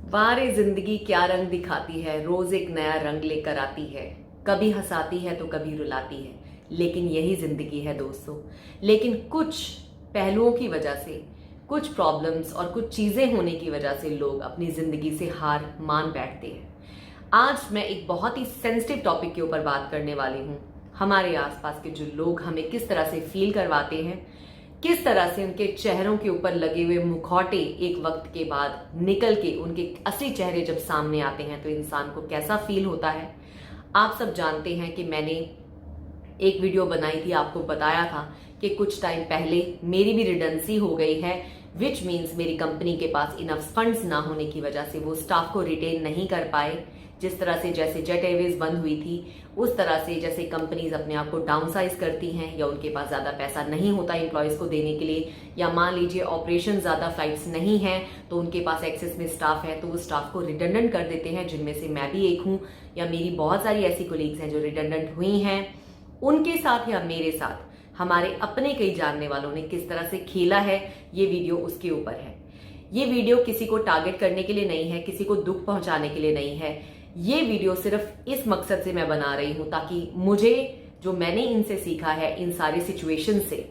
वारे जिंदगी क्या रंग दिखाती है, रोज एक नया रंग लेकर आती है। कभी हंसाती है तो कभी रुलाती है, लेकिन यही जिंदगी है दोस्तों। लेकिन कुछ पहलुओं की वजह से, कुछ प्रॉब्लम्स और कुछ चीजें होने की वजह से लोग अपनी जिंदगी से हार मान बैठते हैं। आज मैं एक बहुत ही सेंसिटिव टॉपिक के ऊपर बात करने वाली हूँ। हमारे आसपास के जो लोग हमें किस तरह से फील करवाते हैं, किस तरह से उनके चेहरों के ऊपर लगे हुए मुखौटे एक वक्त के बाद निकल के उनके असली चेहरे जब सामने आते हैं तो इंसान को कैसा फील होता है। आप सब जानते हैं कि मैंने एक वीडियो बनाई थी, आपको बताया था कि कुछ टाइम पहले मेरी भी रिडेंसी हो गई है, विच मीन्स मेरी कंपनी के पास इनफ फंड्स ना होने की वजह से वो स्टाफ को रिटेन नहीं कर पाए। जिस तरह से जैसे जेट एयरवेज बंद हुई थी, उस तरह से जैसे कंपनीज अपने आप को डाउनसाइज करती हैं या उनके पास ज्यादा पैसा नहीं होता एम्प्लॉयज को देने के लिए, या मान लीजिए ऑपरेशन ज्यादा फ्लाइट्स नहीं है तो उनके पास एक्सेस में स्टाफ है तो वो स्टाफ को रिडंडेंट कर देते हैं, जिनमें से मैं भी एक हूं या मेरी बहुत सारी ऐसी कोलीग्स हैं जो रिडंडेंट हुई हैं। उनके साथ या मेरे साथ हमारे अपने कई जानने वालों ने किस तरह से खेला है, ये वीडियो उसके ऊपर है। ये वीडियो किसी को टारगेट करने के लिए नहीं है, किसी को दुख पहुंचाने के लिए नहीं है। ये वीडियो सिर्फ इस मकसद से मैं बना रही हूं ताकि मुझे जो मैंने इनसे सीखा है, इन सारी सिचुएशन से,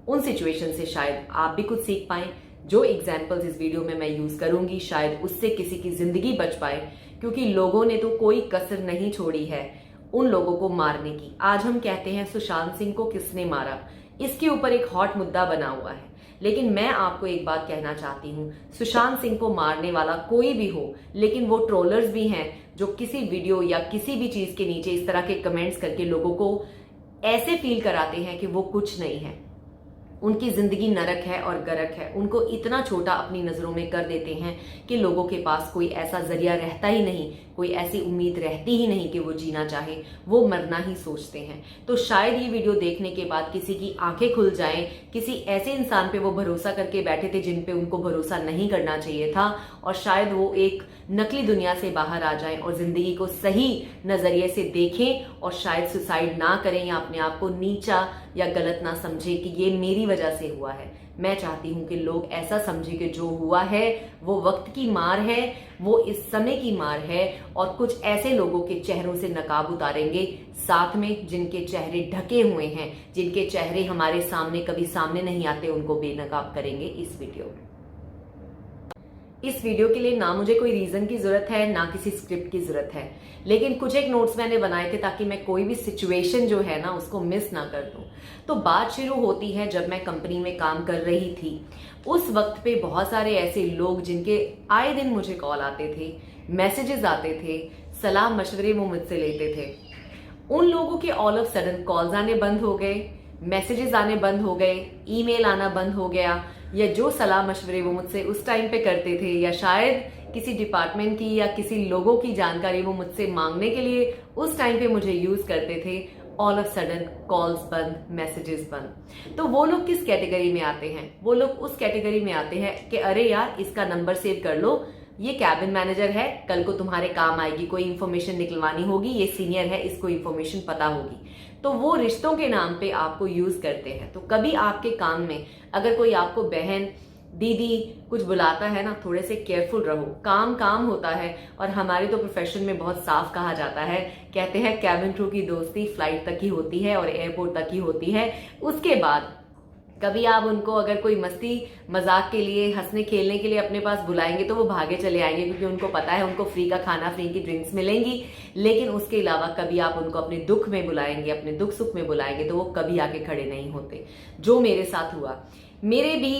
उन सिचुएशन से शायद आप भी कुछ सीख पाए। जो एग्जाम्पल्स इस वीडियो में मैं यूज करूंगी शायद उससे किसी की जिंदगी बच पाए, क्योंकि लोगों ने तो कोई कसर नहीं छोड़ी है उन लोगों को मारने की। आज हम कहते हैं सुशांत सिंह को किसने मारा, इसके ऊपर एक हॉट मुद्दा बना हुआ है। लेकिन मैं आपको एक बात कहना चाहती हूं, सुशांत सिंह को मारने वाला कोई भी हो, लेकिन वो ट्रोलर्स भी हैं जो किसी वीडियो या किसी भी चीज के नीचे इस तरह के कमेंट्स करके लोगों को ऐसे फील कराते हैं कि वो कुछ नहीं है, उनकी जिंदगी नरक है और गरक है। उनको इतना छोटा अपनी नजरों में कर देते हैं कि लोगों के पास कोई ऐसा जरिया रहता ही नहीं, कोई ऐसी उम्मीद रहती ही नहीं कि वो जीना चाहे, वो मरना ही सोचते हैं। तो शायद ये वीडियो देखने के बाद किसी की आंखें खुल जाएं, किसी ऐसे इंसान पे वो भरोसा करके बैठे थे जिन पे उनको भरोसा नहीं करना चाहिए था, और शायद वो एक नकली दुनिया से बाहर आ जाएं और जिंदगी को सही नजरिए से देखें और शायद सुसाइड ना करें या अपने आप को नीचा या गलत ना समझे कि ये मेरी वजह से हुआ है। मैं चाहती हूं कि लोग ऐसा समझे कि जो हुआ है वो वक्त की मार है, वो इस समय की मार है, और कुछ ऐसे लोगों के चेहरों से नकाब उतारेंगे साथ में जिनके चेहरे ढके हुए हैं, जिनके चेहरे हमारे सामने कभी सामने नहीं आते, उनको बेनकाब करेंगे इस वीडियो में। इस वीडियो के लिए ना मुझे कोई रीजन की जरूरत है, ना किसी स्क्रिप्ट की जरूरत है, लेकिन कुछ एक नोट्स मैंने बनाए थे ताकि मैं कोई भी सिचुएशन जो है ना उसको मिस ना कर दूं। तो बात शुरू होती है जब मैं कंपनी में काम कर रही थी। उस वक्त पे बहुत सारे ऐसे लोग जिनके आए दिन मुझे कॉल आते थे, मैसेजेस आते थे, सलाह मशवरे वो मुझसे लेते थे। उन लोगों के ऑल ऑफ सडन कॉल्स आने बंद हो गए, मैसेजेस आने बंद हो गए, ईमेल आना बंद हो गया, या जो सलाह मशवरे वो मुझसे उस टाइम पे करते थे, या शायद किसी डिपार्टमेंट की या किसी लोगों की जानकारी वो मुझसे मांगने के लिए उस टाइम पे मुझे यूज करते थे, ऑल ऑफ सडन कॉल्स बंद, मैसेजेस बंद। तो वो लोग किस कैटेगरी में आते हैं? वो लोग उस कैटेगरी में आते हैं कि अरे यार इसका नंबर सेव कर लो, ये कैबिन मैनेजर है, कल को तुम्हारे काम आएगी, कोई इंफॉर्मेशन निकलवानी होगी, ये सीनियर है, इसको इंफॉर्मेशन पता होगी। तो वो रिश्तों के नाम पे आपको यूज करते हैं। तो कभी आपके काम में अगर कोई आपको बहन, दीदी कुछ बुलाता है ना, थोड़े से केयरफुल रहो। काम काम होता है, और हमारे तो प्रोफेशन में बहुत साफ कहा जाता है, कहते हैं कैबिन क्रू की दोस्ती फ्लाइट तक ही होती है और एयरपोर्ट तक ही होती है। उसके बाद कभी आप उनको अगर कोई मस्ती मजाक के लिए, हंसने खेलने के लिए अपने पास बुलाएंगे तो वो भागे चले आएंगे, क्योंकि उनको पता है उनको फ्री का खाना, फ्री की ड्रिंक्स मिलेंगी। लेकिन उसके अलावा कभी आप उनको अपने दुख में बुलाएंगे, अपने दुख सुख में बुलाएंगे तो वो कभी आके खड़े नहीं होते। जो मेरे साथ हुआ, मेरे भी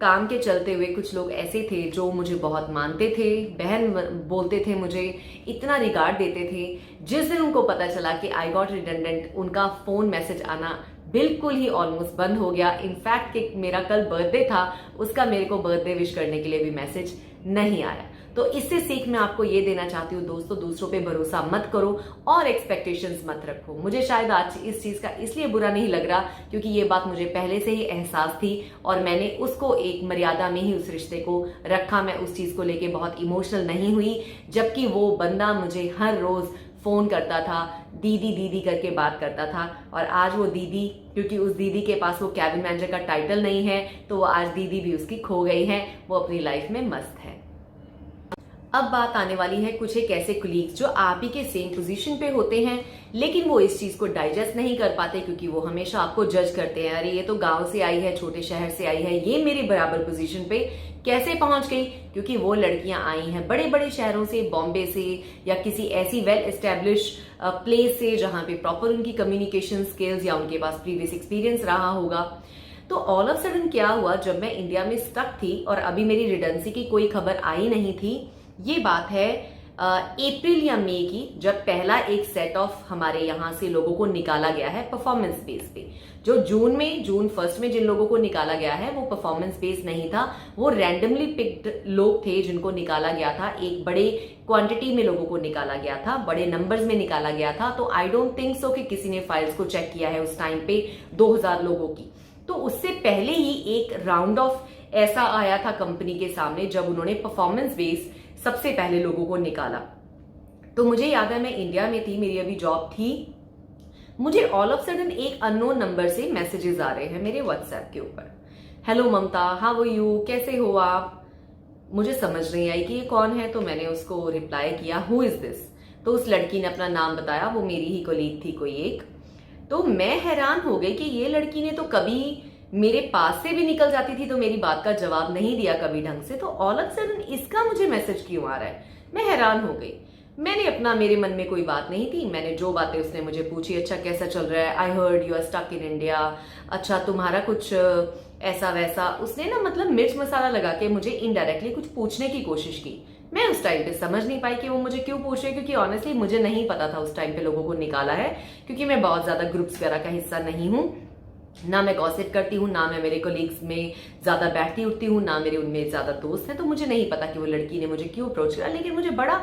काम के चलते हुए कुछ लोग ऐसे थे जो मुझे बहुत मानते थे, बहन बोलते थे, मुझे इतना रिगार्ड देते थे। जिस दिन उनको पता चला कि आई गॉट रिडंडेंट, उनका फोन मैसेज आना बिल्कुल ही ऑलमोस्ट बंद हो गया। इनफैक्ट कि मेरा कल बर्थडे था, उसका मेरे को बर्थडे विश करने के लिए भी मैसेज नहीं आया। तो इससे सीख मैं आपको ये देना चाहती हूँ दोस्तों, दूसरों पे भरोसा मत करो और एक्सपेक्टेशंस मत रखो। मुझे शायद आज इस चीज का इसलिए बुरा नहीं लग रहा क्योंकि ये बात मुझे पहले से ही एहसास थी और मैंने उसको एक मर्यादा में ही उस रिश्ते को रखा। मैं उस चीज को लेके बहुत इमोशनल नहीं हुई, जबकि वो बंदा मुझे हर रोज फोन करता था, दीदी दीदी करके बात करता था। और आज वो दीदी, क्योंकि उस दीदी के पास वो कैबिन मैनेजर का टाइटल नहीं है, तो वो आज दीदी भी उसकी खो गई है, वो अपनी लाइफ में मस्त है। अब बात आने वाली है कुछ एक ऐसे कुलीग्स जो आप ही के सेम पोजीशन पे होते हैं, लेकिन वो इस चीज को डाइजेस्ट नहीं कर पाते क्योंकि वो हमेशा आपको जज करते हैं, अरे ये तो गांव से आई है, छोटे शहर से आई है, ये मेरे बराबर पोजीशन पे कैसे पहुंच गई। क्योंकि वो लड़कियां आई हैं बड़े बड़े शहरों से, बॉम्बे से या किसी ऐसी वेल एस्टेब्लिश प्लेस से जहां पे प्रॉपर उनकी कम्युनिकेशन स्किल्स या उनके पास प्रीवियस एक्सपीरियंस रहा होगा। तो ऑल ऑफ सडन क्या हुआ, जब मैं इंडिया में स्टक थी और अभी मेरी रिडेंसी की कोई खबर आई नहीं थी, ये बात है अप्रैल या मई की, जब पहला एक सेट ऑफ हमारे यहाँ से लोगों को निकाला गया है परफॉर्मेंस बेस पे। जो जून फर्स्ट में जिन लोगों को निकाला गया है वो परफॉर्मेंस बेस नहीं था, वो रैंडमली पिक्ड लोग थे जिनको निकाला गया था। एक बड़े क्वांटिटी में लोगों को निकाला गया था, बड़े नंबर्स में निकाला गया था। तो आई डोंट थिंक सो कि किसी ने फाइल्स को चेक किया है उस टाइम पे 2000 लोगों की। तो उससे पहले ही एक राउंड ऑफ ऐसा आया था कंपनी के सामने जब उन्होंने परफॉर्मेंस बेस सबसे पहले लोगों को निकाला। तो मुझे याद है मैं इंडिया में थी, मेरी अभी जॉब थी, मुझे ऑल ऑफ सडन एक अननोन नंबर से मैसेजेस आ रहे हैं मेरे व्हाट्सएप के ऊपर। Hello Mamata, how are you, कैसे हो आप। मुझे समझ नहीं आई कि ये कौन है, तो मैंने उसको रिप्लाई किया हु इज दिस। तो उस लड़की ने अपना नाम बताया, वो मेरी ही कोलीग थी कोई एक। तो मैं हैरान हो गई कि ये लड़की ने तो कभी मेरे पास से भी निकल जाती थी तो मेरी बात का जवाब नहीं दिया कभी ढंग से, तो ऑल ऑफ सडन इसका मुझे मैसेज क्यों आ रहा है। मैं हैरान हो गई। मैंने अपना, मेरे मन में कोई बात नहीं थी, मैंने जो बातें उसने मुझे पूछी, अच्छा कैसा चल रहा है, I heard you are stuck in India, अच्छा तुम्हारा कुछ ऐसा वैसा, उसने ना मतलब मिर्च मसाला लगा के मुझे इनडायरेक्टली कुछ पूछने की कोशिश की। मैं उस टाइम पे समझ नहीं पाई कि वो मुझे क्यों पूछ रहे, क्योंकि ऑनेस्टली मुझे नहीं पता था उस टाइम पे लोगों को निकाला है, क्योंकि मैं बहुत ज्यादा ग्रुप्स वगैरह का हिस्सा नहीं हूँ, ना मैं गॉसिप करती हूँ, ना मैं मेरे कोलीग्स में ज्यादा बैठती उठती हूँ, ना मेरे उनमें ज्यादा दोस्त हैं। तो मुझे नहीं पता कि वो लड़की ने मुझे क्यों अप्रोच करा, लेकिन मुझे बड़ा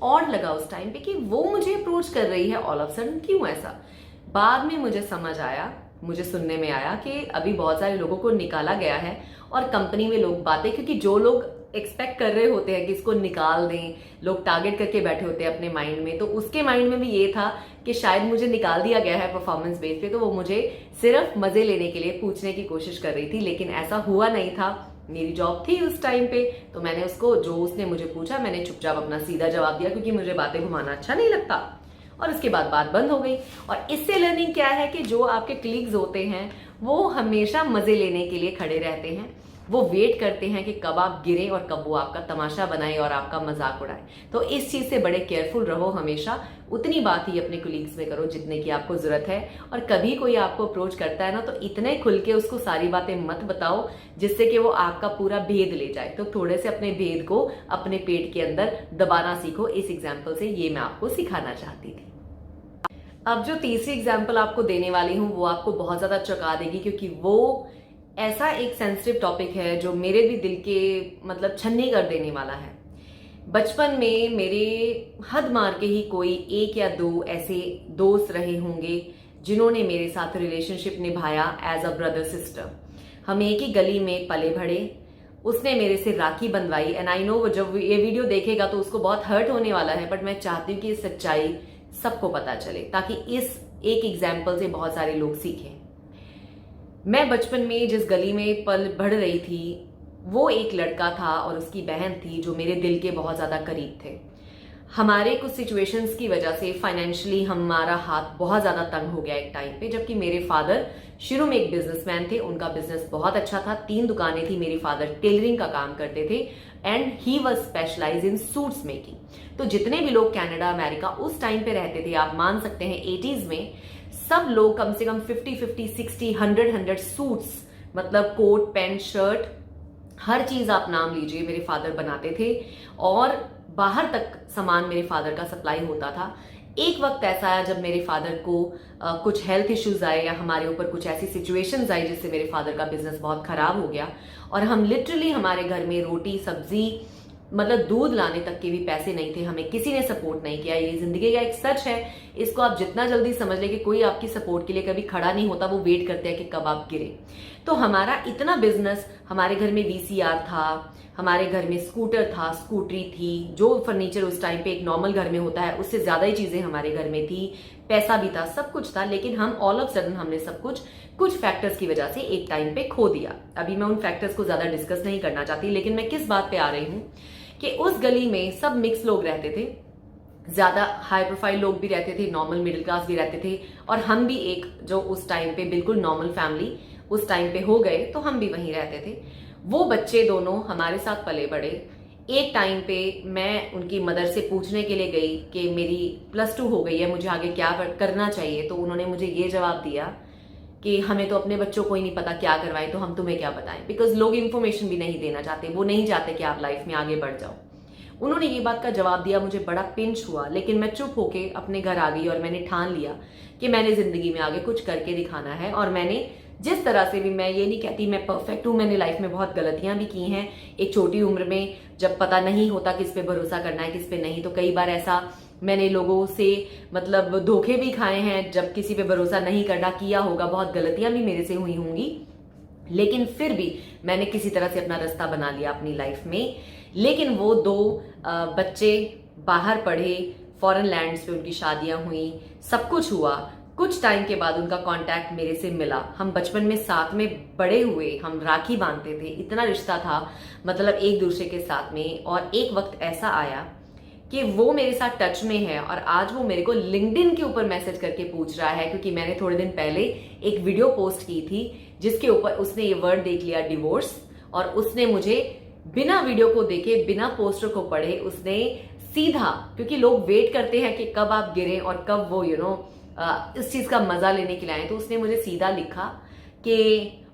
ऑड लगा उस टाइम पे कि वो मुझे अप्रोच कर रही है ऑल ऑफ सडन, क्यों ऐसा। बाद में मुझे समझ आया, मुझे सुनने में आया कि अभी बहुत सारे लोगों को निकाला गया है और कंपनी में लोग बातें, क्योंकि जो लोग एक्सपेक्ट कर रहे होते हैं कि इसको निकाल दें, लोग टारगेट करके बैठे होते हैं अपने माइंड में, तो उसके माइंड में भी ये था कि शायद मुझे निकाल दिया गया है परफॉर्मेंस बेस पे, तो वो मुझे सिर्फ मजे लेने के लिए पूछने की कोशिश कर रही थी। लेकिन ऐसा हुआ नहीं था, मेरी जॉब थी उस टाइम पे, तो मैंने उसको, जो उसने मुझे पूछा, मैंने चुपचाप अपना सीधा जवाब दिया, क्योंकि मुझे बातें घुमाना अच्छा नहीं लगता। और उसके बाद बात बंद हो गई। और इससे लर्निंग क्या है कि जो आपके क्लिक्स होते हैं वो हमेशा मजे लेने के लिए खड़े रहते हैं, वो वेट करते हैं कि कब आप गिरे और कब वो आपका तमाशा बनाए और आपका मजाक उड़ाए। तो इस चीज से बड़े केयरफुल रहो, हमेशा उतनी बात ही अपने कोलीग्स में करो जितने की आपको जरूरत है। और कभी कोई आपको अप्रोच करता है ना, तो इतने खुल के उसको सारी बातें मत बताओ जिससे कि वो आपका पूरा भेद ले जाए। तो थोड़े से अपने भेद को अपने पेट के अंदर दबाना सीखो। इस एग्जाम्पल से ये मैं आपको सिखाना चाहती थी। अब जो तीसरी एग्जाम्पल आपको देने वाली हूँ वो आपको बहुत ज्यादा चौंका देगी, क्योंकि वो ऐसा एक सेंसिटिव टॉपिक है जो मेरे भी दिल के मतलब छन्नी कर देने वाला है। बचपन में मेरे हद मार के ही कोई एक या दो ऐसे दोस्त रहे होंगे जिन्होंने मेरे साथ रिलेशनशिप निभाया एज अ ब्रदर सिस्टर। हम एक ही गली में पले बढ़े, उसने मेरे से राखी बंधवाई। एंड आई नो जब ये वीडियो देखेगा तो उसको बहुत हर्ट होने वाला है, बट मैं चाहती हूँ कि सच्चाई सबको पता चले ताकि इस एक एग्जाम्पल से बहुत सारे लोग सीखें। मैं बचपन में जिस गली में पल बढ़ रही थी, वो एक लड़का था और उसकी बहन थी जो मेरे दिल के बहुत ज्यादा करीब थे। हमारे कुछ सिचुएशंस की वजह से फाइनेंशियली हमारा हाथ बहुत ज्यादा तंग हो गया एक टाइम पे, जबकि मेरे फादर शुरू में एक बिजनेसमैन थे, उनका बिजनेस बहुत अच्छा था, 3 दुकानें थी, मेरे फादर टेलरिंग का काम करते थे and he was specialise in suits making. तो जितने भी लोग कनाडा अमेरिका उस टाइम पे रहते थे, आप मान सकते हैं 80s में, सब लोग कम से कम 50, 60, 100 सूट्स, मतलब कोट पैंट शर्ट हर चीज आप नाम लीजिए, मेरे फादर बनाते थे और बाहर तक सामान मेरे फादर का सप्लाई होता था। एक वक्त ऐसा आया जब मेरे फादर को कुछ हेल्थ इश्यूज आए या हमारे ऊपर कुछ ऐसी सिचुएशंस आई जिससे मेरे फादर का बिजनेस बहुत खराब हो गया और हम लिटरली, हमारे घर में रोटी सब्जी मतलब दूध लाने तक के भी पैसे नहीं थे, हमें किसी ने सपोर्ट नहीं किया। ये जिंदगी का एक सच है, इसको आप जितना जल्दी समझ ले कि कोई आपकी सपोर्ट के लिए कभी खड़ा नहीं होता, वो वेट करते हैं कि कब आप गिरे। तो हमारा इतना बिजनेस, हमारे घर में वीसीआर था, हमारे घर में स्कूटर था, स्कूटरी थी, जो फर्नीचर उस टाइम पे एक नॉर्मल घर में होता है उससे ज्यादा ही चीजें हमारे घर में थी, पैसा भी था, सब कुछ था। लेकिन हम ऑल ऑफ सडन हमने सब कुछ फैक्टर्स की वजह से एक टाइम पे खो दिया। अभी मैं उन फैक्टर्स को ज्यादा डिस्कस नहीं करना चाहती, लेकिन मैं किस बात पे आ रही हूँ कि उस गली में सब मिक्स लोग रहते थे, ज्यादा हाई प्रोफाइल लोग भी रहते थे, नॉर्मल मिडिल क्लास भी रहते थे, और हम भी एक जो उस टाइम पे बिल्कुल नॉर्मल फैमिली उस टाइम पे हो गए, तो हम भी वहीं रहते थे। वो बच्चे दोनों हमारे साथ पले बड़े। एक टाइम पे मैं उनकी मदर से पूछने के लिए गई कि मेरी +2 हो गई है, मुझे आगे क्या करना चाहिए, तो उन्होंने मुझे ये जवाब दिया कि हमें तो अपने बच्चों को ही नहीं पता क्या करवाएं, तो हम तुम्हें क्या बताएं। बिकॉज लोग इन्फॉर्मेशन भी नहीं देना चाहते, वो नहीं चाहते कि आप लाइफ में आगे बढ़ जाओ। उन्होंने ये बात का जवाब दिया, मुझे बड़ा पिंच हुआ, लेकिन मैं चुप होके अपने घर आ गई और मैंने ठान लिया कि मैंने जिंदगी में आगे कुछ करके दिखाना है। और मैंने जिस तरह से भी, मैं ये नहीं कहती मैं परफेक्ट हूं, मैंने लाइफ में बहुत गलतियां भी की हैं। एक छोटी उम्र में जब पता नहीं होता किस पे भरोसा करना है किस पे नहीं, तो कई बार ऐसा मैंने लोगों से मतलब धोखे भी खाए हैं, जब किसी पे भरोसा नहीं करना किया होगा, बहुत गलतियां भी मेरे से हुई होंगी, लेकिन फिर भी मैंने किसी तरह से अपना रास्ता बना लिया अपनी लाइफ में। लेकिन वो 2 बच्चे बाहर पढ़े, फॉरेन लैंड्स पे उनकी शादियां हुई, सब कुछ हुआ। कुछ टाइम के बाद उनका कांटेक्ट मेरे से मिला। हम बचपन में साथ में बड़े हुए, हम राखी बांधते थे, इतना रिश्ता था मतलब एक दूसरे के साथ में। और एक वक्त ऐसा आया कि वो मेरे साथ टच में है, और आज वो मेरे को लिंक्डइन के ऊपर मैसेज करके पूछ रहा है, क्योंकि मैंने थोड़े दिन पहले एक वीडियो पोस्ट की थी जिसके ऊपर उसने ये वर्ड देख लिया, डिवोर्स, और उसने मुझे बिना वीडियो को देखे, बिना पोस्टर को पढ़े, उसने सीधा, क्योंकि लोग वेट करते हैं कि कब आप गिरें और कब वो इस चीज का मजा लेने के लिए आए, तो उसने मुझे सीधा लिखा कि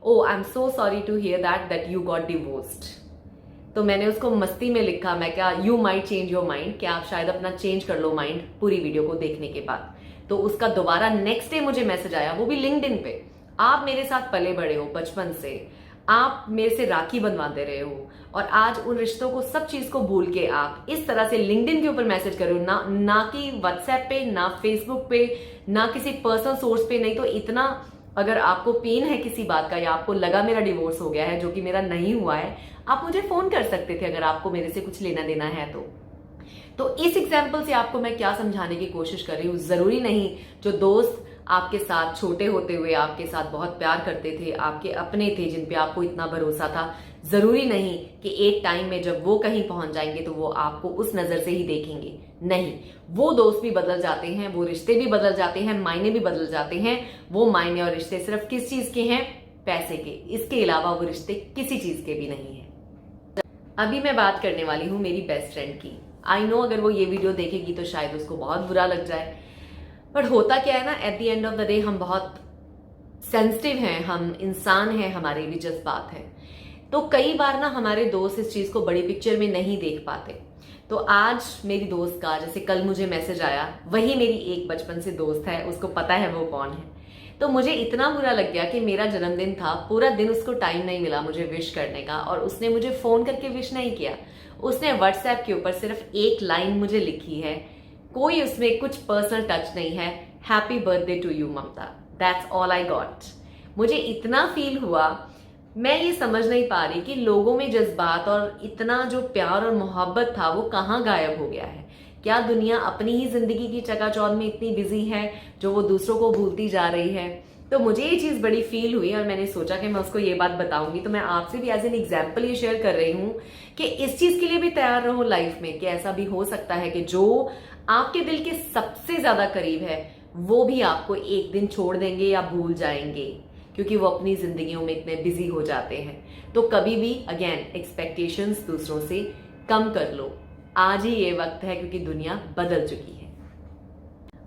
oh I am so sorry to hear that you got divorced. तो मैंने उसको मस्ती में लिखा, मैं क्या, you might change your mind, क्या आप शायद अपना चेंज कर लो माइंड पूरी वीडियो को देखने के बाद। तो उसका दोबारा नेक्स्ट डे मुझे मैसेज आया, वो भी लिंक्डइन पे, आप मेरे साथ पले बड़े हो बचपन से, आप मेरे से राखी बनवा दे रहे हो, और आज उन रिश्तों को, सब चीज को भूल के आप इस तरह से लिंक्डइन के ऊपर मैसेज कर रहे हो, ना कि व्हाट्सएप पे, ना फेसबुक पे, ना किसी पर्सनल सोर्स पे। नहीं तो इतना अगर आपको पेन है किसी बात का, या आपको लगा मेरा डिवोर्स हो गया है, जो कि मेरा नहीं हुआ है, आप मुझे फोन कर सकते थे अगर आपको मेरे से कुछ लेना देना है तो इस एग्जाम्पल से आपको मैं क्या समझाने की कोशिश कर रही हूँ, जरूरी नहीं जो दोस्त आपके साथ छोटे होते हुए आपके साथ बहुत प्यार करते थे, आपके अपने थे, जिन पे आपको इतना भरोसा था, जरूरी नहीं कि एक टाइम में जब वो कहीं पहुंच जाएंगे तो वो आपको उस नजर से ही देखेंगे। नहीं, वो दोस्त भी बदल जाते हैं, वो रिश्ते भी बदल जाते हैं, मायने भी बदल जाते हैं। वो मायने और रिश्ते सिर्फ किस चीज के हैं? पैसे के। इसके अलावा वो रिश्ते किसी चीज के भी नहीं है। अभी मैं बात करने वाली हूँ मेरी बेस्ट फ्रेंड की। आई नो अगर वो ये वीडियो देखेगी तो शायद उसको बहुत बुरा लग जाए, बट होता क्या है ना, at the end of the day हम बहुत सेंसिटिव हैं, हम इंसान हैं, हमारे भी जज्बात हैं। तो कई बार ना हमारे दोस्त इस चीज को बड़ी पिक्चर में नहीं देख पाते। तो आज मेरी दोस्त का, जैसे कल मुझे मैसेज आया, वही मेरी एक बचपन से दोस्त है, उसको पता है वो कौन है। तो मुझे इतना बुरा लग गया कि मेरा जन्मदिन था, पूरा दिन उसको टाइम नहीं मिला मुझे विश करने का, और उसने मुझे फोन करके विश नहीं किया। उसने व्हाट्सएप के ऊपर सिर्फ एक लाइन मुझे लिखी है, कोई उसमें कुछ पर्सनल टच नहीं है, happy birthday to you Mamata, that's all I got. मुझे इतना फील हुआ, मैं ये समझ नहीं पा रही कि लोगों में जज्बात और इतना जो प्यार और मोहब्बत था वो कहाँ गायब हो गया है। क्या दुनिया अपनी ही जिंदगी की चकाचौंध में इतनी बिजी है जो वो दूसरों को भूलती जा रही है? तो मुझे ये चीज बड़ी फील हुई और मैंने सोचा कि मैं उसको ये बात बताऊंगी। तो मैं आपसे भी एज एन एग्जाम्पल ये शेयर कर रही हूँ कि इस चीज के लिए भी तैयार रहो लाइफ में, कि ऐसा भी हो सकता है कि जो आपके दिल के सबसे ज्यादा करीब है वो भी आपको एक दिन छोड़ देंगे या भूल जाएंगे, क्योंकि वो अपनी जिंदगियों में इतने बिजी हो जाते हैं। तो कभी भी अगेन एक्सपेक्टेशंस दूसरों से कम कर लो, आज ही ये वक्त है, क्योंकि दुनिया बदल चुकी है।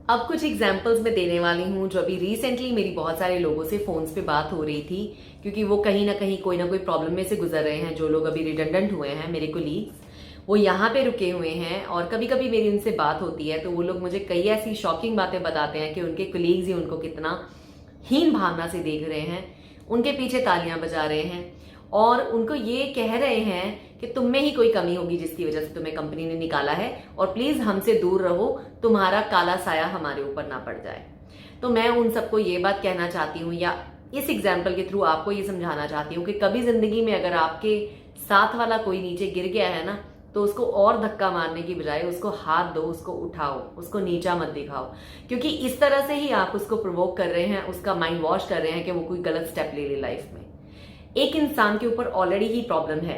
अब कुछ एग्जाम्पल्स मैं देने वाली हूँ जो अभी रिसेंटली मेरी बहुत सारे लोगों से फोन्स पे बात हो रही थी, क्योंकि वो कहीं ना कहीं कोई ना कोई प्रॉब्लम में से गुजर रहे हैं। जो लोग अभी रिडंडेंट हुए हैं, मेरे कोलीग्स, वो यहाँ पे रुके हुए हैं, और कभी कभी मेरी उनसे बात होती है तो वो लोग मुझे कई ऐसी शॉकिंग बातें बताते हैं कि उनके कोलीग्स ही उनको कितना हीन भावना से देख रहे हैं, उनके पीछे तालियां बजा रहे हैं, और उनको ये कह रहे हैं कि तुम में ही कोई कमी होगी जिसकी वजह से तुम्हें कंपनी ने निकाला है, और प्लीज हमसे दूर रहो, तुम्हारा काला साया हमारे ऊपर ना पड़ जाए। तो मैं उन सबको ये बात कहना चाहती हूँ, या इस एग्जाम्पल के थ्रू आपको ये समझाना चाहती हूँ कि कभी जिंदगी में अगर आपके साथ वाला कोई नीचे गिर गया है ना, तो उसको और धक्का मारने की बजाय उसको हाथ दो, उसको उठाओ, उसको नीचा मत दिखाओ, क्योंकि इस तरह से ही आप उसको प्रोवोक कर रहे हैं, उसका माइंड वॉश कर रहे हैं कि वो कोई गलत स्टेप ले ले लाइफ में। एक इंसान के ऊपर ऑलरेडी ही प्रॉब्लम है,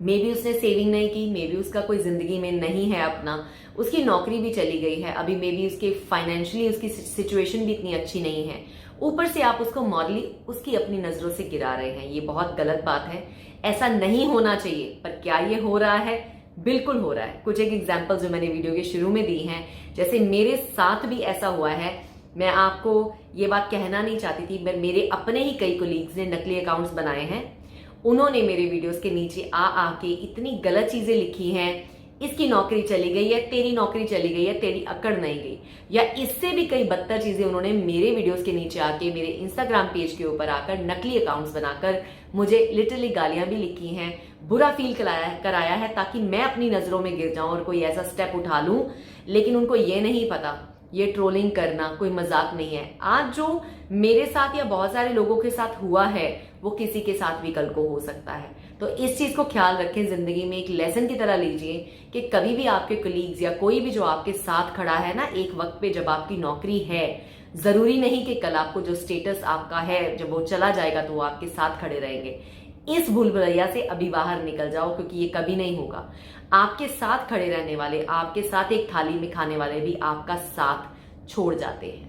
मे बी उसने सेविंग नहीं की, मे बी उसका कोई जिंदगी में नहीं है अपना, उसकी नौकरी भी चली गई है, अभी मे बी उसके फाइनेंशियली उसकी सिचुएशन भी इतनी अच्छी नहीं है, ऊपर से आप उसको मॉरली उसकी अपनी नजरों से गिरा रहे हैं। ये बहुत गलत बात है, ऐसा नहीं होना चाहिए। पर क्या ये हो रहा है? बिल्कुल हो रहा है। कुछ एक एग्जाम्पल जो मैंने वीडियो के शुरू में दी हैं, जैसे मेरे साथ भी ऐसा हुआ है। मैं आपको ये बात कहना नहीं चाहती थी, मेरे अपने ही कई कोलीग्स ने नकली अकाउंट्स बनाए हैं। उन्होंने मेरे वीडियोस के नीचे आके इतनी गलत चीजें लिखी हैं, इसकी नौकरी चली गई है, तेरी नौकरी चली गई है, तेरी अकड़ नहीं गई, या इससे भी कई बदतर चीजें उन्होंने मेरे वीडियोस के नीचे आके मेरे इंस्टाग्राम पेज के ऊपर आकर नकली अकाउंट्स बनाकर मुझे लिटरली गालियां भी लिखी हैं, बुरा फील कराया है, ताकि मैं अपनी नजरों में गिर जाऊं और कोई ऐसा स्टेप उठा लूं। लेकिन उनको ये नहीं पता, ये ट्रोलिंग करना कोई मजाक नहीं है। आज जो मेरे साथ या बहुत सारे लोगों के साथ हुआ है, वो किसी के साथ भी कल को हो सकता है। तो इस चीज को ख्याल रखें, जिंदगी में एक लेसन की तरह लीजिए कि कभी भी आपके कलीग्स या कोई भी जो आपके साथ खड़ा है ना, एक वक्त पे जब आपकी नौकरी है, जरूरी नहीं कि कल आपको जो स्टेटस आपका है जब वो चला जाएगा तो वो आपके साथ खड़े रहेंगे। इस भूल भुलैया से अभी बाहर निकल जाओ, क्योंकि ये कभी नहीं होगा। आपके साथ खड़े रहने वाले, आपके साथ एक थाली में खाने वाले भी आपका साथ छोड़ जाते हैं।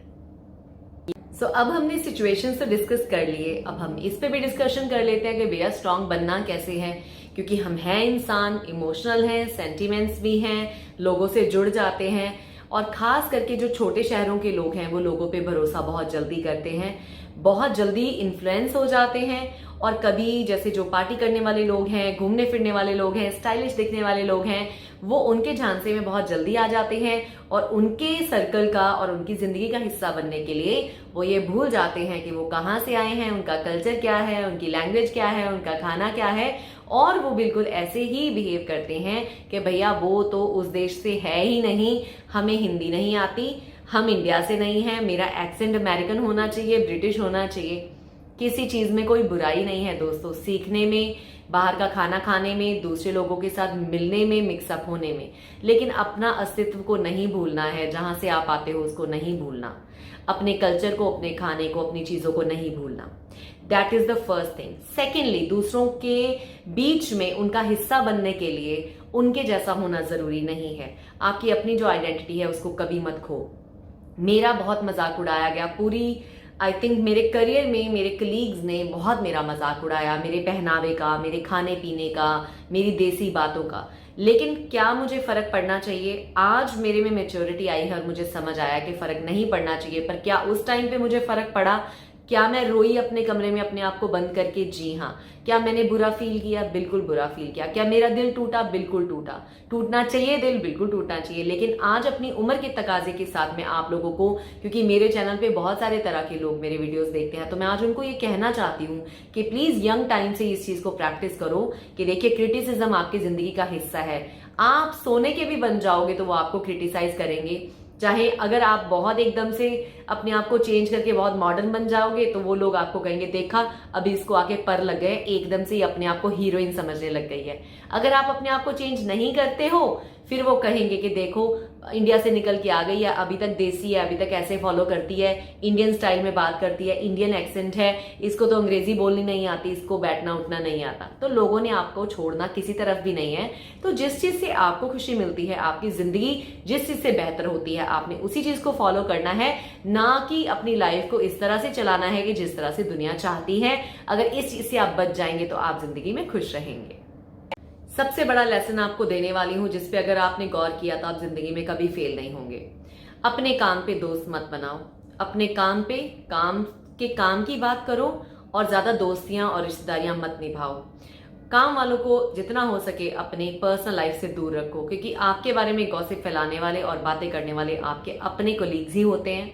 सो अब हमने सिचुएशन से डिस्कस कर लिए, अब हम इस पे भी डिस्कशन कर लेते हैं कि भैया स्ट्रांग बनना कैसे है। क्योंकि हम हैं इंसान, इमोशनल हैं, सेंटिमेंट्स भी हैं, लोगों से जुड़ जाते हैं, और खास करके जो छोटे शहरों के लोग हैं वो लोगों पे भरोसा बहुत जल्दी करते हैं, बहुत जल्दी इन्फ्लुएंस हो जाते हैं। और कभी जैसे जो पार्टी करने वाले लोग हैं, घूमने फिरने वाले लोग हैं, स्टाइलिश दिखने वाले लोग हैं, वो उनके झांसे में बहुत जल्दी आ जाते हैं, और उनके सर्कल का और उनकी जिंदगी का हिस्सा बनने के लिए वो ये भूल जाते हैं कि वो कहाँ से आए हैं, उनका कल्चर क्या है, उनकी लैंग्वेज क्या है, उनका खाना क्या है, और वो बिल्कुल ऐसे ही बिहेव करते हैं कि भैया वो तो उस देश से है ही नहीं, हमें हिंदी नहीं आती, हम इंडिया से नहीं हैं, मेरा एक्सेंट अमेरिकन होना चाहिए, ब्रिटिश होना चाहिए। किसी चीज में कोई बुराई नहीं है दोस्तों, सीखने में, बाहर का खाना खाने में, दूसरे लोगों के साथ मिलने में, मिक्सअप होने में, लेकिन अपना अस्तित्व को नहीं भूलना है। जहां से आप आते हो उसको नहीं भूलना, अपने कल्चर को, अपने खाने को, अपनी चीजों को नहीं भूलना। That is the first thing. Secondly, दूसरों के बीच में उनका हिस्सा बनने के लिए उनके जैसा होना जरूरी नहीं है। आपकी अपनी जो आइडेंटिटी है उसको कभी मत खो। मेरा बहुत मजाक उड़ाया गया, पूरी आई थिंक मेरे करियर में मेरे कलीग्स ने बहुत मेरा मजाक उड़ाया, मेरे पहनावे का, मेरे खाने पीने का, मेरी देसी बातों का। लेकिन क्या मुझे फर्क पड़ना चाहिए? आज मेरे में मेच्योरिटी आई है और मुझे समझ आया कि फर्क नहीं पड़ना चाहिए। पर क्या उस टाइम पे मुझे फर्क पड़ा? क्या मैं रोई अपने कमरे में अपने आप को बंद करके? जी हाँ। क्या मैंने बुरा फील किया? बिल्कुल बुरा फील किया। क्या मेरा दिल टूटा? बिल्कुल टूटा। टूटना चाहिए दिल, बिल्कुल टूटना चाहिए। लेकिन आज अपनी उम्र के तकाजे के साथ में आप लोगों को, क्योंकि मेरे चैनल पे बहुत सारे तरह के लोग मेरे वीडियोस देखते हैं, तो मैं आज उनको ये कहना चाहती हूँ कि प्लीज यंग टाइम से इस चीज को प्रैक्टिस करो कि देखिए, क्रिटिसिज्म आपकी जिंदगी का हिस्सा है। आप सोने के भी बन जाओगे तो वो आपको क्रिटिसाइज करेंगे। चाहे अगर आप बहुत एकदम से अपने आप को चेंज करके बहुत मॉडर्न बन जाओगे तो वो लोग आपको कहेंगे, देखा अभी इसको आके पर लग गए, एकदम से ही अपने आप को हीरोइन समझने लग गई है। अगर आप अपने आप को चेंज नहीं करते हो, फिर वो कहेंगे कि देखो इंडिया से निकल के आ गई है, अभी तक देसी है, अभी तक ऐसे फॉलो करती है, इंडियन स्टाइल में बात करती है, इंडियन एक्सेंट है, इसको तो अंग्रेजी बोलनी नहीं आती, इसको बैठना उठना नहीं आता। तो लोगों ने आपको छोड़ना किसी तरफ भी नहीं है। तो जिस चीज से आपको खुशी मिलती है, आपकी जिंदगी जिस चीज से बेहतर होती है, आपने उसी चीज को फॉलो करना है, ना कि अपनी लाइफ को इस तरह से चलाना है कि जिस तरह से दुनिया चाहती है। अगर इस चीज से आप बच जाएंगे तो आप जिंदगी में खुश रहेंगे। सबसे बड़ा लेसन आपको देने वाली हूं, जिसपे अगर आपने गौर किया तो आप जिंदगी में कभी फेल नहीं होंगे। अपने काम पे दोस्त मत बनाओ, अपने काम पे काम की बात करो, और ज्यादा दोस्तियां और रिश्तेदारियां मत निभाओ। काम वालों को जितना हो सके अपने पर्सनल लाइफ से दूर रखो, क्योंकि आपके बारे में गॉसिप फैलाने वाले और बातें करने वाले आपके अपने कोलीग्स ही होते हैं।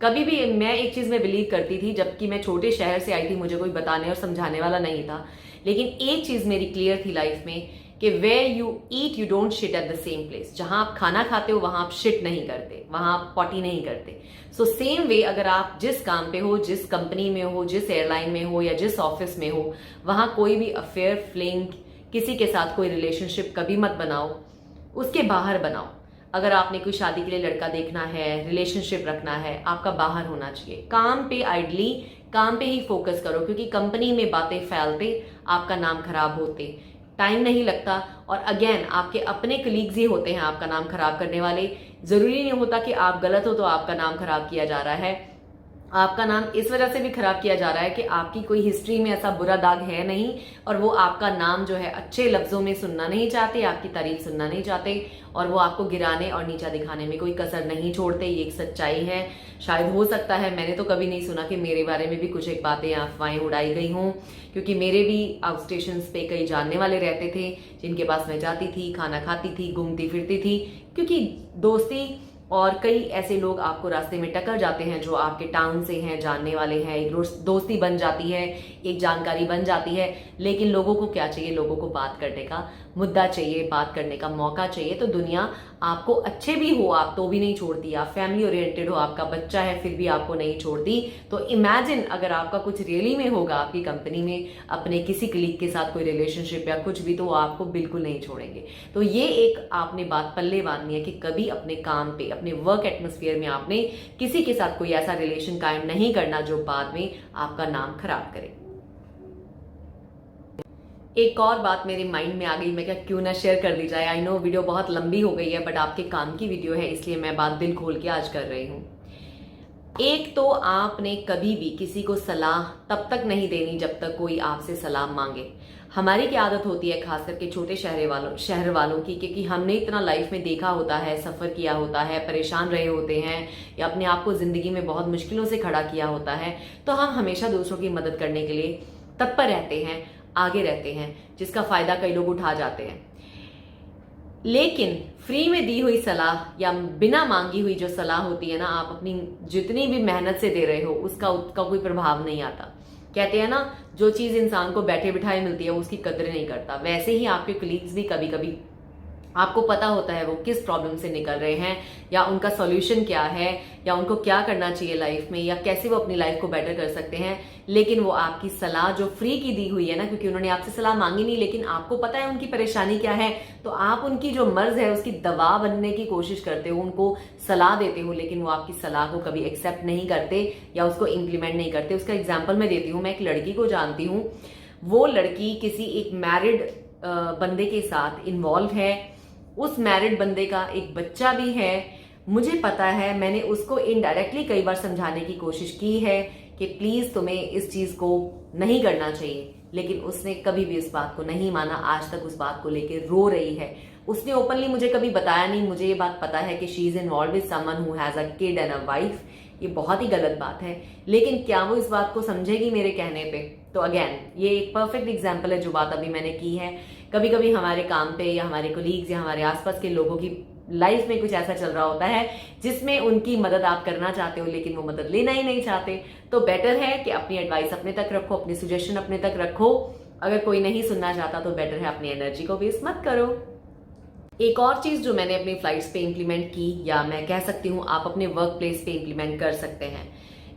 कभी भी मैं एक चीज में बिलीव करती थी, जबकि मैं छोटे शहर से आई थी, मुझे कोई बताने और समझाने वाला नहीं था, लेकिन एक चीज मेरी क्लियर थी लाइफ में कि where you eat you don't shit at the same place. जहां आप खाना खाते हो वहां आप शिट नहीं करते, वहां आप पॉटी नहीं करते। सो सेम वे, अगर आप जिस काम पे हो, जिस कंपनी में हो, जिस एयरलाइन में हो या जिस ऑफिस में हो, वहां कोई भी अफेयर, फ्लिंग, किसी के साथ कोई रिलेशनशिप कभी मत बनाओ, उसके बाहर बनाओ। अगर आपने कोई शादी के लिए लड़का देखना है, रिलेशनशिप रखना है, आपका बाहर होना चाहिए। काम पे आइडली काम पे ही फोकस करो, क्योंकि कंपनी में बातें फैलते आपका नाम खराब होते, टाइम नहीं लगता। और अगेन आपके अपने कलीग्स ही होते हैं आपका नाम खराब करने वाले। जरूरी नहीं होता कि आप गलत हो तो आपका नाम खराब किया जा रहा है। आपका नाम इस वजह से भी खराब किया जा रहा है कि आपकी कोई हिस्ट्री में ऐसा बुरा दाग है नहीं, और वो आपका नाम जो है अच्छे लफ्जों में सुनना नहीं चाहते, आपकी तारीफ सुनना नहीं चाहते, और वो आपको गिराने और नीचा दिखाने में कोई कसर नहीं छोड़ते। ये एक सच्चाई है। शायद हो सकता है, मैंने तो कभी नहीं सुना कि मेरे बारे में भी कुछ एक बातें अफवाहें उड़ाई गई हों, क्योंकि मेरे भी आउट स्टेशन पे कई जानने वाले रहते थे जिनके पास मैं जाती थी, खाना खाती थी, घूमती फिरती थी, क्योंकि दोस्ती और कई ऐसे लोग आपको रास्ते में टकर जाते हैं जो आपके टाउन से हैं, जानने वाले हैं, एक दोस्ती बन जाती है, एक जानकारी बन जाती है। लेकिन लोगों को क्या चाहिए? लोगों को बात करने का मुद्दा चाहिए, बात करने का मौका चाहिए। तो दुनिया आपको अच्छे भी हो आप तो भी नहीं छोड़ती, आप फैमिली ओरिएंटेड हो, आपका बच्चा है फिर भी आपको नहीं छोड़ती। तो इमेजिन अगर आपका कुछ रियली में होगा आपकी कंपनी में, अपने किसी कलीग के साथ कोई रिलेशनशिप या कुछ भी, तो वो आपको बिल्कुल नहीं छोड़ेंगे। तो ये एक आपने बात पल्ले बांधनी है कि कभी अपने काम पे, अपने वर्क एटमोस्फियर में आपने किसी के साथ कोई ऐसा रिलेशन कायम नहीं करना जो बाद में आपका नाम खराब करे। एक और बात मेरे माइंड में आ गई, मैं क्या क्यों ना शेयर कर दी जाए। आई नो वीडियो बहुत लंबी हो गई है, बट आपके काम की वीडियो है इसलिए मैं बात दिल खोल के आज कर रही हूँ। एक तो आपने कभी भी किसी को सलाह तब तक नहीं देनी जब तक कोई आपसे सलाह मांगे। हमारी क्या आदत होती है, खास करके छोटे शहर वालों की, क्योंकि हमने इतना लाइफ में देखा होता है, सफर किया होता है, परेशान रहे होते हैं, या अपने आप को जिंदगी में बहुत मुश्किलों से खड़ा किया होता है, तो हम हमेशा दूसरों की मदद करने के लिए तत्पर रहते हैं, आगे रहते हैं, जिसका फायदा कई लोग उठा जाते हैं। लेकिन फ्री में दी हुई सलाह या बिना मांगी हुई जो सलाह होती है ना, आप अपनी जितनी भी मेहनत से दे रहे हो उसका कोई प्रभाव नहीं आता। कहते हैं ना, जो चीज इंसान को बैठे बिठाए मिलती है वो उसकी कदर नहीं करता। वैसे ही आपके कलीग्स भी कभी कभी आपको पता होता है वो किस प्रॉब्लम से निकल रहे हैं, या उनका सॉल्यूशन क्या है, या उनको क्या करना चाहिए लाइफ में, या कैसे वो अपनी लाइफ को बेटर कर सकते हैं। लेकिन वो आपकी सलाह जो फ्री की दी हुई है ना, क्योंकि उन्होंने आपसे सलाह मांगी नहीं, लेकिन आपको पता है उनकी परेशानी क्या है, तो आप उनकी जो मर्ज है उसकी दवा बनने की कोशिश करते हो, उनको सलाह देते हो, लेकिन वो आपकी सलाह को कभी एक्सेप्ट नहीं करते या उसको इम्प्लीमेंट नहीं करते। उसका एग्जाम्पल मैं देती हूँ। मैं एक लड़की को जानती हूँ, वो लड़की किसी एक मैरिड बंदे के साथ इन्वॉल्व है, उस मैरिड बंदे का एक बच्चा भी है। मुझे पता है, मैंने उसको इनडायरेक्टली कई बार समझाने की कोशिश की है कि प्लीज तुम्हें इस चीज को नहीं करना चाहिए, लेकिन उसने कभी भी इस बात को नहीं माना। आज तक उस बात को लेके रो रही है। उसने ओपनली मुझे कभी बताया नहीं। मुझे ये बात पता है कि she is involve with someone who has a kid and a wife. ये बहुत ही गलत बात है, लेकिन क्या वो इस बात को समझेगी मेरे कहने पे? तो अगेन ये एक परफेक्ट एग्जाम्पल है जो बात अभी मैंने की है। कभी कभी हमारे काम पे या हमारे कोलीग्स या हमारे आसपास के लोगों की लाइफ में कुछ ऐसा चल रहा होता है जिसमें उनकी मदद आप करना चाहते हो, लेकिन वो मदद लेना ही नहीं चाहते। तो बेटर है कि अपनी एडवाइस अपने तक रखो, अपनी सजेशन अपने तक रखो। अगर कोई नहीं सुनना चाहता तो बेटर है अपनी एनर्जी को वेस्ट मत करो। एक और चीज जो मैंने अपनी फ्लाइट्स पे इंप्लीमेंट की, या मैं कह सकती हूँ आप अपने वर्क प्लेस पे इंप्लीमेंट कर सकते हैं।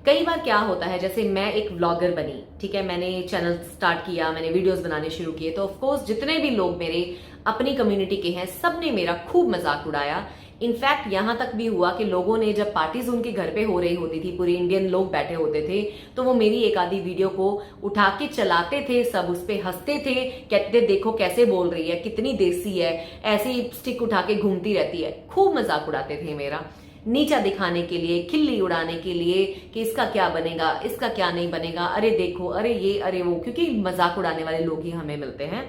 कई बार क्या होता है, जैसे मैं एक व्लॉगर बनी, ठीक है, मैंने चैनल स्टार्ट किया, मैंने वीडियोस बनाने शुरू किए, तो ऑफकोर्स जितने भी लोग मेरे अपनी कम्युनिटी के हैं सबने मेरा खूब मजाक उड़ाया। इनफैक्ट यहां तक भी हुआ कि लोगों ने, जब पार्टीज उनके घर पे हो रही होती थी, पूरे इंडियन लोग बैठे होते थे, तो वो मेरी एक आधी वीडियो को उठा के चलाते थे, सब उस पर हंसते थे, कहते थे देखो कैसे बोल रही है, कितनी देसी है, ऐसे ही स्टिक उठा के घूमती रहती है। खूब मजाक उड़ाते थे मेरा, नीचा दिखाने के लिए, खिल्ली उड़ाने के लिए कि इसका क्या बनेगा, इसका क्या नहीं बनेगा, अरे देखो, अरे ये, अरे वो, क्योंकि मजाक उड़ाने वाले लोग ही हमें मिलते हैं।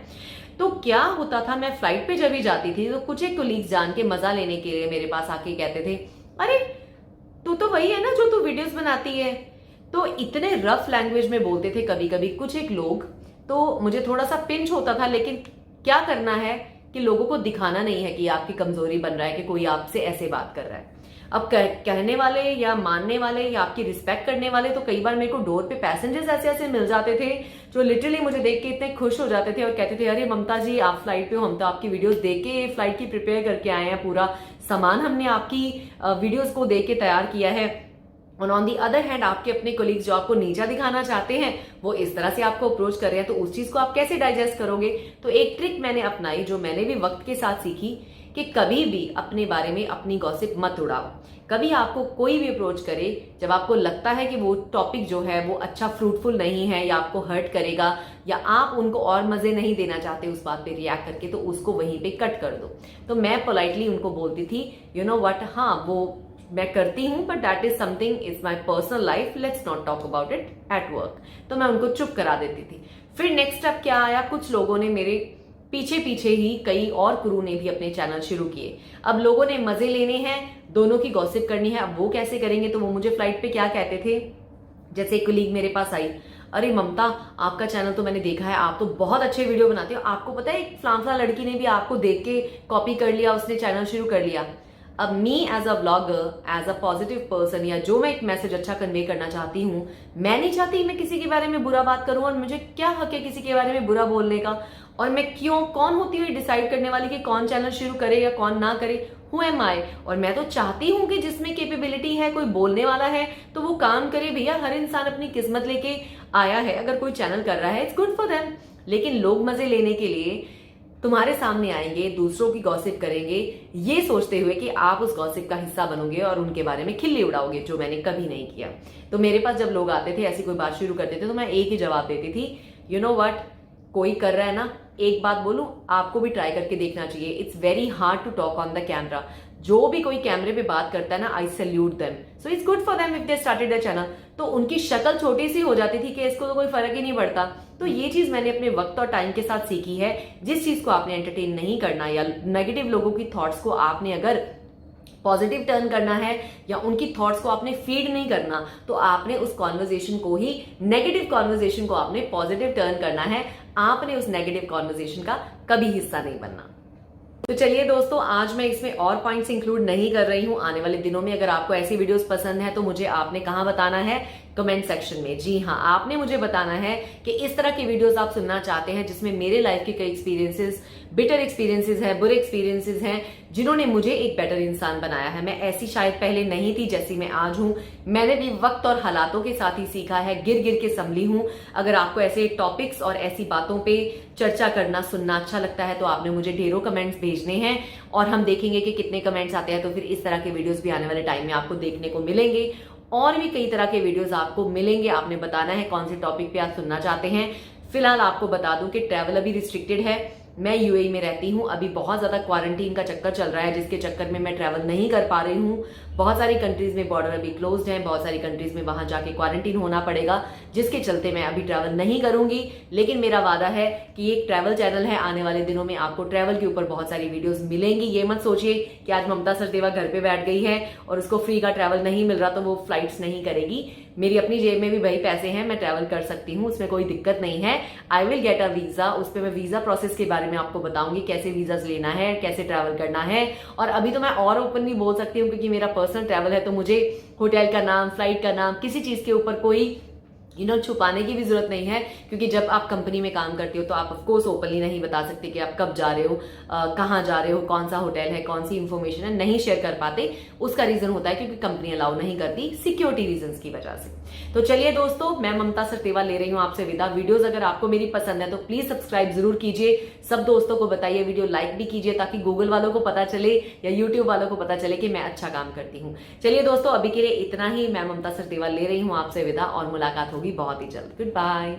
तो क्या होता था, मैं फ्लाइट पे जब भी जाती थी तो कुछ एक कोलीग्स जान के मजा लेने के लिए मेरे पास आके कहते थे, अरे तू तो वही है ना जो तू वीडियोस बनाती है। तो इतने रफ लैंग्वेज में बोलते थे कभी कभी कुछ एक लोग, तो मुझे थोड़ा सा पिंच होता था, लेकिन क्या करना है कि लोगों को दिखाना नहीं है कि आपकी कमजोरी बन रहा है कि कोई आपसे ऐसे बात कर रहा है। अब कहने वाले या मानने वाले या आपकी रिस्पेक्ट करने वाले तो कई बार मेरे को डोर पे पैसेंजर्स ऐसे ऐसे मिल जाते थे जो लिटरली मुझे देख के इतने खुश हो जाते थे और कहते थे, अरे ममता जी आप फ्लाइट पे हो, हम तो आपकी वीडियोस देख के फ्लाइट की प्रिपेयर करके आए हैं, पूरा सामान हमने आपकी वीडियोस को देख के तैयार किया है। और ऑन दी अदर हैंड आपके अपने कोलीग्स जो आपको नीचा दिखाना चाहते हैं वो इस तरह से आपको अप्रोच कर रहे हैं, तो उस चीज को आप कैसे डाइजेस्ट करोगे? तो एक ट्रिक मैंने अपनाई जो मैंने भी वक्त के साथ सीखी कि कभी भी अपने बारे में अपनी गॉसिप मत उड़ाओ। कभी आपको कोई भी अप्रोच करे, जब आपको लगता है कि वो टॉपिक जो है वो अच्छा फ्रूटफुल नहीं है या आपको हर्ट करेगा, या आप उनको और मजे नहीं देना चाहते उस बात पे रिएक्ट करके, तो उसको वहीं पे कट कर दो। तो मैं पोलाइटली उनको बोलती थी यू नो व्हाट, हाँ वो मैं करती हूँ but that is something, is my personal life, let's not talk about it at work. तो मैं उनको चुप करा देती थी। फिर नेक्स्ट स्टेप क्या आया, कुछ लोगों ने मेरे पीछे पीछे ही, कई और क्रू ने भी अपने चैनल शुरू किए। अब लोगों ने मजे लेने हैं, दोनों की गॉसिप करनी है। अब वो कैसे करेंगे, तो वो मुझे फ्लाइट पे क्या कहते थे, जैसे एक कलीग मेरे पास आई, अरे ममता आपका चैनल तो मैंने देखा है, आप तो बहुत अच्छे वीडियो बनाते हो, आपको पता है एक फलाना लड़की ने भी आपको देख के कॉपी कर लिया, उसने चैनल शुरू कर लिया। अब me as a vlogger, as a positive person, या जो मैं एक मैसेज अच्छा कन्वे करना चाहती हूँ, मैं नहीं चाहती मैं किसी के बारे में बुरा बात करूं, और मुझे क्या हक है किसी के बारे में बुरा बोलने का, और मैं क्यों, कौन होती हूँ डिसाइड करने वाली कि कौन चैनल शुरू करे या कौन ना करे, हु एम आई। और मैं तो चाहती हूँ कि जिसमें कैपेबिलिटी है, कोई बोलने वाला है तो वो काम करे भैया, हर इंसान अपनी किस्मत लेके आया है, अगर कोई चैनल कर रहा है इट्स गुड फॉर देम। लेकिन लोग मजे लेने के लिए तुम्हारे सामने आएंगे, दूसरों की गॉसिप करेंगे, ये सोचते हुए कि आप उस गॉसिप का हिस्सा बनोगे और उनके बारे में खिल्ली उड़ाओगे, जो मैंने कभी नहीं किया। तो मेरे पास जब लोग आते थे, ऐसी कोई बात शुरू करते थे, तो मैं एक ही जवाब देती थी, यू नो व्हाट, कोई कर रहा है ना, एक बात बोलूं, आपको भी ट्राई करके देखना चाहिए। It's very hard to talk on the camera. जो भी कोई कैमरे पे बात करता है ना, I salute them, so it's good for them if they started the channel. तो उनकी शक्ल छोटी सी हो जाती थी कि इसको तो कोई फर्क ही नहीं पड़ता। तो ये चीज मैंने अपने वक्त और टाइम के साथ सीखी है। जिस चीज को आपने एंटरटेन नहीं करना, या नेगेटिव लोगों की थॉट्स को आपने अगर पॉजिटिव टर्न करना है, या उनकी थॉट्स को आपने फीड नहीं करना, तो आपने उस कॉन्वर्जेशन को ही, नेगेटिव कॉन्वर्जेशन को आपने पॉजिटिव टर्न करना है। आपने उस नेगेटिव कॉन्वर्जेशन का कभी हिस्सा नहीं बनना। तो चलिए दोस्तों, आज मैं इसमें और पॉइंट्स इंक्लूड नहीं कर रही हूं। आने वाले दिनों में अगर आपको ऐसी वीडियोस पसंद है तो मुझे आपने कहां बताना है, कमेंट सेक्शन में। जी हाँ, आपने मुझे बताना है कि इस तरह की वीडियोस आप सुनना चाहते हैं जिसमें मेरे लाइफ के कई एक्सपीरियंसेस, बिटर एक्सपीरियंसेस हैं, बुरे एक्सपीरियंसेस हैं, जिन्होंने मुझे एक बेटर इंसान बनाया है। मैं ऐसी शायद पहले नहीं थी जैसी मैं आज हूं। मैंने भी वक्त और हालातों के साथ ही सीखा है, गिर गिर के संभली हूं। अगर आपको ऐसे टॉपिक्स और ऐसी बातों पे चर्चा करना, सुनना अच्छा लगता है, तो आपने मुझे ढेरों कमेंट्स भेजने हैं, और हम देखेंगे कि कितने कमेंट्स आते हैं। तो फिर इस तरह के वीडियोस भी आने वाले टाइम में आपको देखने को मिलेंगे, और भी कई तरह के वीडियोस आपको मिलेंगे। आपने बताना है कौन से टॉपिक पे आप सुनना चाहते हैं। फिलहाल आपको बता दूं कि ट्रैवल अभी रिस्ट्रिक्टेड है। मैं यूएई में रहती हूँ, अभी बहुत ज्यादा क्वारंटीन का चक्कर चल रहा है, जिसके चक्कर में मैं ट्रैवल नहीं कर पा रही हूँ। बहुत सारी कंट्रीज में बॉर्डर अभी क्लोज्ड है, बहुत सारी कंट्रीज में वहां जाके क्वारंटीन होना पड़ेगा, जिसके चलते मैं अभी ट्रैवल नहीं करूंगी। लेकिन मेरा वादा है कि एक ट्रैवल चैनल है, आने वाले दिनों में आपको ट्रैवल के ऊपर बहुत सारी वीडियोस मिलेंगी। ये मत सोचिए कि आज ममता सचदेवा घर पे बैठ गई है और उसको फ्री का ट्रैवल नहीं मिल रहा तो वो फ्लाइट्स नहीं करेगी। मेरी अपनी जेब में भी वही पैसे हैं, मैं ट्रैवल कर सकती हूँ, उसमें कोई दिक्कत नहीं है। I will get a visa, उस पर मैं वीजा प्रोसेस के बारे में आपको बताऊंगी, कैसे वीजास लेना है, कैसे ट्रैवल करना है। और अभी तो मैं और ओपनली बोल सकती हूँ, क्योंकि मेरा पर्सनल ट्रैवल है, तो मुझे होटल का नाम, फ्लाइट का नाम, किसी चीज के ऊपर कोई छुपाने की भी जरूरत नहीं है। क्योंकि जब आप कंपनी में काम करते हो तो आप ऑफकोर्स ओपनली नहीं बता सकते कि आप कब जा रहे हो, कहाँ जा रहे हो, कौन सा होटल है, कौन सी इंफॉर्मेशन है, नहीं शेयर कर पाते। उसका रीजन होता है क्योंकि कंपनी अलाउ नहीं करती, सिक्योरिटी रीजंस की वजह से। तो चलिए दोस्तों, मैं ममता सचदेवा ले रही हूँ आपसे विदा। वीडियोस अगर आपको मेरी पसंद है तो प्लीज सब्सक्राइब जरूर कीजिए, सब दोस्तों को बताइए, वीडियो लाइक भी कीजिए, ताकि गूगल वालों को पता चले या यूट्यूब वालों को पता चले कि मैं अच्छा काम करती हूँ। चलिए दोस्तों, अभी के लिए इतना ही। मैं ममता सचदेवा ले रही हूँ आपसे विदा, और मुलाकात होगी बहुत ही जल्द। Good bye.